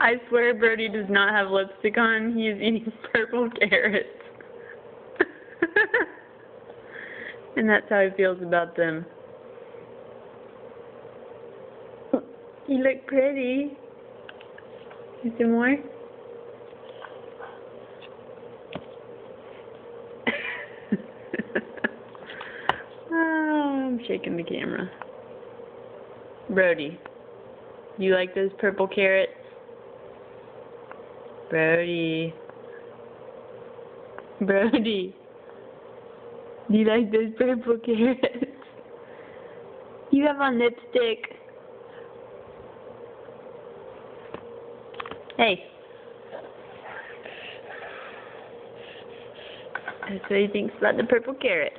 I swear Brody does not have lipstick on. He is eating purple carrots. And that's how he feels about them. You look pretty. Need some more? Oh, I'm shaking the camera. Brody, do you like those purple carrots? Brody. Brody. Do you like those purple carrots? You have on lipstick. Hey. That's what he thinks about the purple carrot.